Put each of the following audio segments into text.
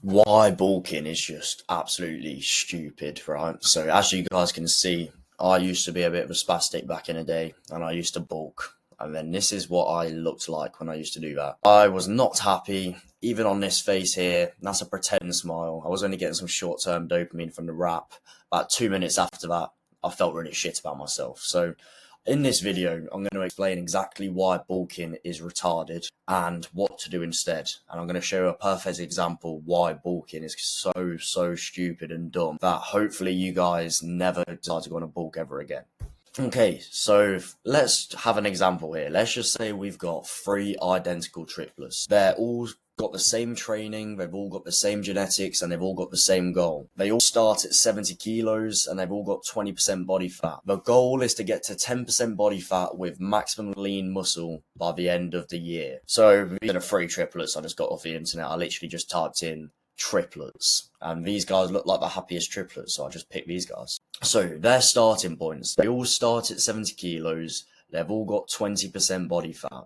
Why bulking is just absolutely stupid, right? So as you guys can see, I used to be a bit of a spastic back in the day, and I used to bulk. And then this is what I looked like when I used to do that. I was not happy, even on this face here. That's a pretend smile. I was only getting some short-term dopamine from the wrap. About 2 minutes after that, I felt really shit about myself. So in this video, I'm going to explain exactly why bulking is retarded and what to do instead. And I'm going to show a perfect example why bulking is so stupid and dumb that hopefully you guys never decide to go on a bulk ever again. Okay, so let's have an example here. Let's just say we've got three identical triplets. They're all got the same training, they've all got the same genetics, and they've all got the same goal. They all start at 70 kilos and they've all got 20% body fat. The goal is to get to 10% body fat with maximum lean muscle by the end of the year. So these are the three triplets I just got off the internet. I literally just typed in triplets, and these guys look like the happiest triplets, so I just picked these guys. So their starting points, they all start at 70 kilos, they've all got 20% body fat.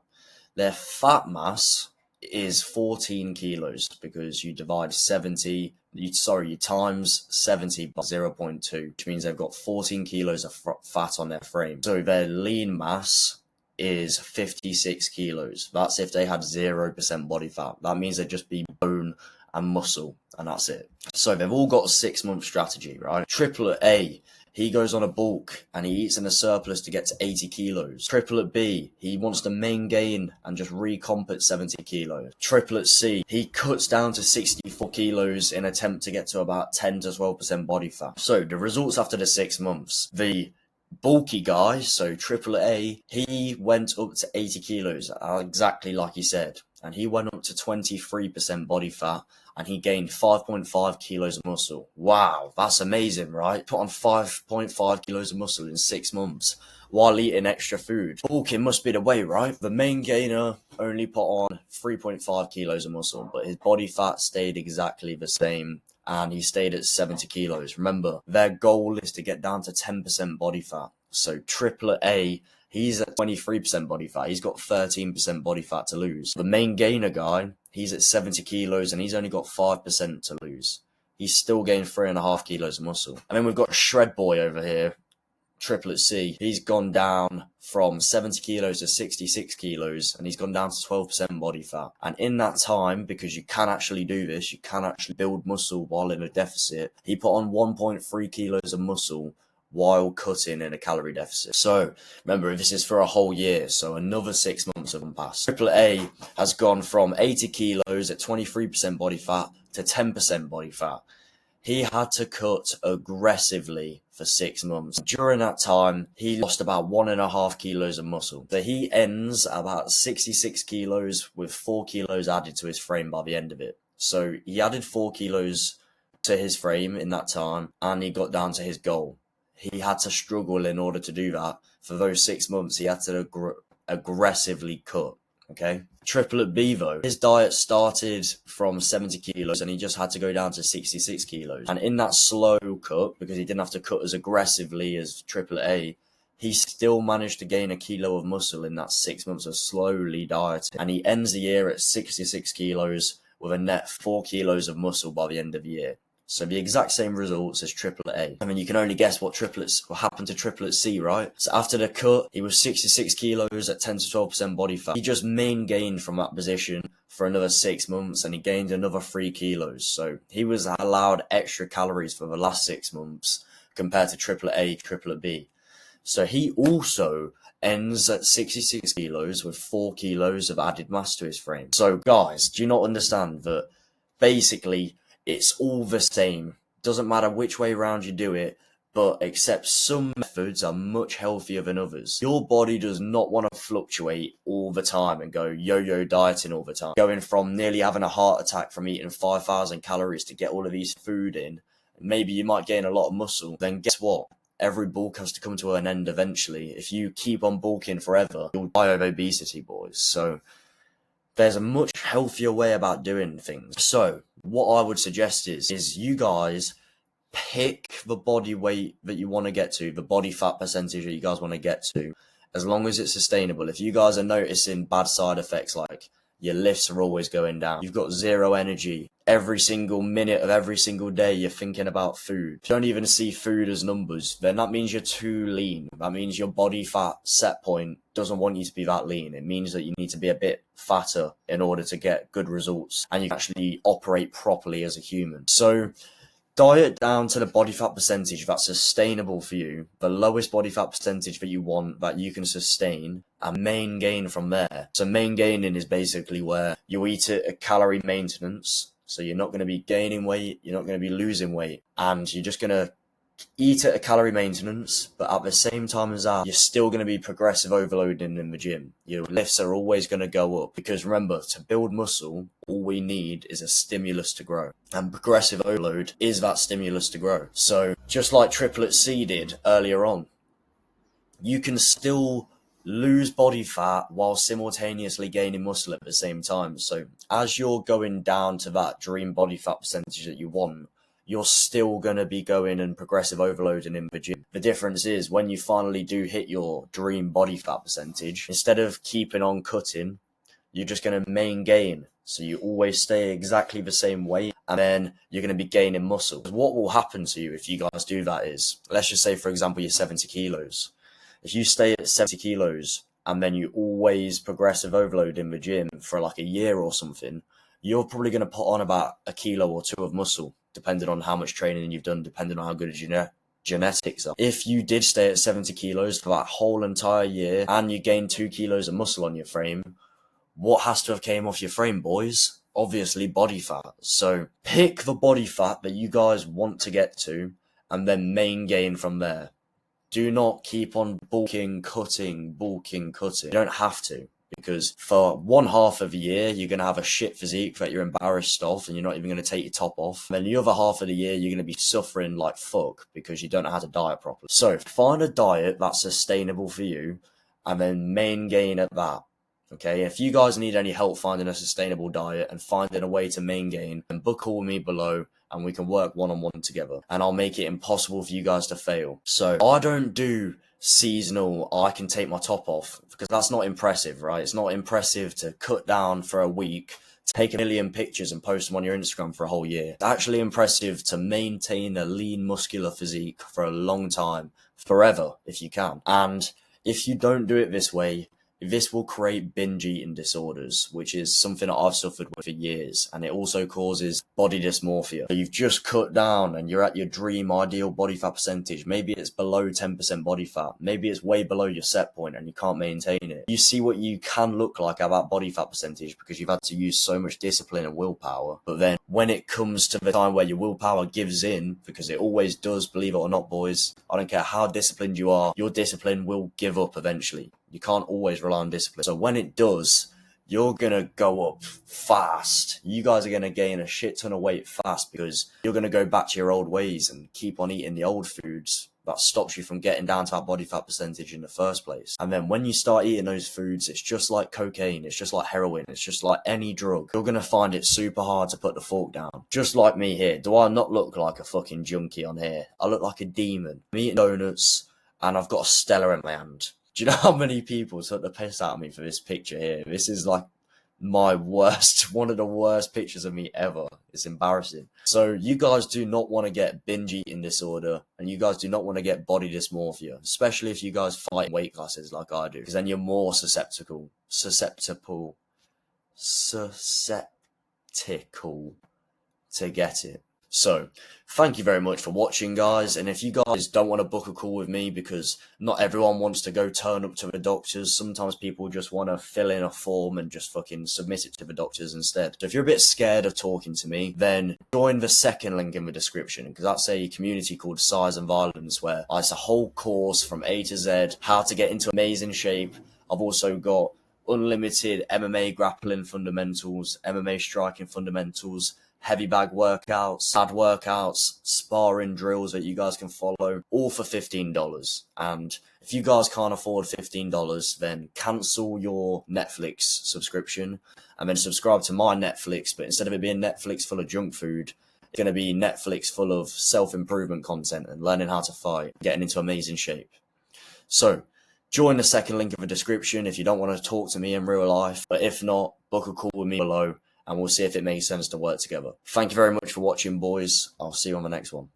Their fat mass is 14 kilos because you divide 70, you times 70 by 0.2, which means they've got 14 kilos of fat on their frame. So their lean mass is 56 kilos. That's if they had 0% body fat. That means they'd just be bone and muscle, and that's it. So they've all got a 6-month strategy, right? Triplet A, he goes on a bulk and he eats in a surplus to get to 80 kilos. Triplet B, he wants to main gain and just recomp at 70 kilos. Triplet C, he cuts down to 64 kilos in attempt to get to about 10 to 12% body fat. So the results after the 6 months, the bulky guy, so Triplet A, he went up to 80 kilos, exactly like he said. And he went up to 23% body fat, and he gained 5.5 kilos of muscle. Wow, that's amazing, right? Put on 5.5 kilos of muscle in 6 months while eating extra food. Bulking must be the way, right? The main gainer only put on 3.5 kilos of muscle, but his body fat stayed exactly the same, and he stayed at 70 kilos. Remember, their goal is to get down to 10% body fat. So Triplet A, he's at 23% body fat. He's got 13% body fat to lose. The main gainer guy, he's at 70 kilos and he's only got 5% to lose. He's still gained 3.5 kilos of muscle. And then we've got Shred Boy over here, Triplet C. He's gone down from 70 kilos to 66 kilos and he's gone down to 12% body fat. And in that time, because you can actually do this, you can actually build muscle while in a deficit, he put on 1.3 kilos of muscle while cutting in a calorie deficit. So remember, this is for a whole year, so another 6 months have passed. Triplet A has gone from 80 kilos at 23% body fat to 10% body fat. He had to cut aggressively for 6 months. During that time, he lost about 1.5 kilos of muscle. So he ends about 66 kilos with 4 kilos added to his frame by the end of it. So he added 4 kilos to his frame in that time, and he got down to his goal. He had to struggle in order to do that. For those 6 months, he had to aggressively cut, okay? Triplet B, though, his diet started from 70 kilos and he just had to go down to 66 kilos. And in that slow cut, because he didn't have to cut as aggressively as Triplet A, he still managed to gain a kilo of muscle in that 6 months of slowly dieting. And he ends the year at 66 kilos with a net 4 kilos of muscle by the end of the year. So the exact same results as Triplet A. I mean, you can only guess what happened to Triplet C, right? So after the cut, he was 66 kilos at 10 to 12% body fat. He just main gained from that position for another 6 months and he gained another 3 kilos. So he was allowed extra calories for the last 6 months compared to Triplet A, Triplet B. So he also ends at 66 kilos with 4 kilos of added mass to his frame. So guys, do you not understand that basically it's all the same? Doesn't matter which way around you do it, but except some methods are much healthier than others. Your body does not want to fluctuate all the time and go yo-yo dieting all the time. Going from nearly having a heart attack from eating 5,000 calories to get all of these food in, maybe you might gain a lot of muscle, then guess what? Every bulk has to come to an end eventually. If you keep on bulking forever, you'll die of obesity, boys. So there's a much healthier way about doing things. So what I would suggest is you guys pick the body weight that you want to get to, the body fat percentage that you guys want to get to, as long as it's sustainable. If you guys are noticing bad side effects like your lifts are always going down. You've got zero energy. Every single minute of every single day, you're thinking about food. You don't even see food as numbers. Then that means you're too lean. That means your body fat set point doesn't want you to be that lean. It means that you need to be a bit fatter in order to get good results and you can actually operate properly as a human. So diet down to the body fat percentage that's sustainable for you, the lowest body fat percentage that you want, that you can sustain, and main gain from there. So main gaining is basically where you eat at a calorie maintenance. So you're not going to be gaining weight, you're not going to be losing weight, and you're just going to eat at a calorie maintenance, but at the same time as that, you're still going to be progressive overloading in the gym. Your lifts are always going to go up because remember, to build muscle, all we need is a stimulus to grow. And progressive overload is that stimulus to grow. So just like triplet C did earlier on, you can still lose body fat while simultaneously gaining muscle at the same time. So as you're going down to that dream body fat percentage that you want, you're still going to be going and progressive overloading in the gym. The difference is when you finally do hit your dream body fat percentage, instead of keeping on cutting, you're just going to main gain. So you always stay exactly the same weight and then you're going to be gaining muscle. What will happen to you if you guys do that is, let's just say, for example, you're 70 kilos. If you stay at 70 kilos and then you always progressive overload in the gym for like a year or something, you're probably going to put on about a kilo or two of muscle, depending on how much training you've done, depending on how good your genetics are. If you did stay at 70 kilos for that whole entire year and you gained 2 kilos of muscle on your frame, what has to have came off your frame, boys? Obviously body fat. So pick the body fat that you guys want to get to and then main gain from there. Do not keep on bulking, cutting. You don't have to. Because for one half of the year, you're going to have a shit physique that you're embarrassed of and you're not even going to take your top off. And then the other half of the year, you're going to be suffering like fuck because you don't know how to diet properly. So find a diet that's sustainable for you and then main gain at that. Okay, if you guys need any help finding a sustainable diet and finding a way to main gain, then book call me below and we can work one-on-one together. And I'll make it impossible for you guys to fail. So I don't do seasonal, I can take my top off because that's not impressive, right? It's not impressive to cut down for a week, take a million pictures and post them on your Instagram for a whole year. It's actually impressive to maintain a lean muscular physique for a long time, forever if you can. And if you don't do it this way, this will create binge eating disorders, which is something that I've suffered with for years. And it also causes body dysmorphia. So you've just cut down and you're at your dream ideal body fat percentage. Maybe it's below 10% body fat. Maybe it's way below your set point and you can't maintain it. You see what you can look like at that body fat percentage because you've had to use so much discipline and willpower. But then when it comes to the time where your willpower gives in, because it always does, believe it or not, boys, I don't care how disciplined you are, your discipline will give up eventually. You can't always rely on discipline. So when it does, you're going to go up fast. You guys are going to gain a shit ton of weight fast because you're going to go back to your old ways and keep on eating the old foods that stops you from getting down to that body fat percentage in the first place. And then when you start eating those foods, it's just like cocaine. It's just like heroin. It's just like any drug. You're going to find it super hard to put the fork down. Just like me here. Do I not look like a fucking junkie on here? I look like a demon. I'm eating donuts and I've got a Stella in my hand. Do you know how many people took the piss out of me for this picture here? This is like my worst, one of the worst pictures of me ever. It's embarrassing. So you guys do not want to get binge eating disorder and you guys do not want to get body dysmorphia, especially if you guys fight in weight classes like I do, because then you're more susceptible to get it. So thank you very much for watching, guys. And if you guys don't want to book a call with me, because not everyone wants to go turn up to the doctors, sometimes people just want to fill in a form and just fucking submit it to the doctors instead. So if you're a bit scared of talking to me, then join the second link in the description, because that's a community called Size and Violence, where it's a whole course from A to Z, how to get into amazing shape. I've also got unlimited MMA grappling fundamentals, MMA striking fundamentals, heavy bag workouts, pad workouts, sparring drills that you guys can follow, all for $15. And if you guys can't afford $15, then cancel your Netflix subscription and then subscribe to my Netflix. But instead of it being Netflix full of junk food, it's going to be Netflix full of self-improvement content and learning how to fight, getting into amazing shape. So Join the second link in the description if you don't want to talk to me in real life. But if not, book a call with me below and we'll see if it makes sense to work together. Thank you very much for watching, boys. I'll see you on the next one.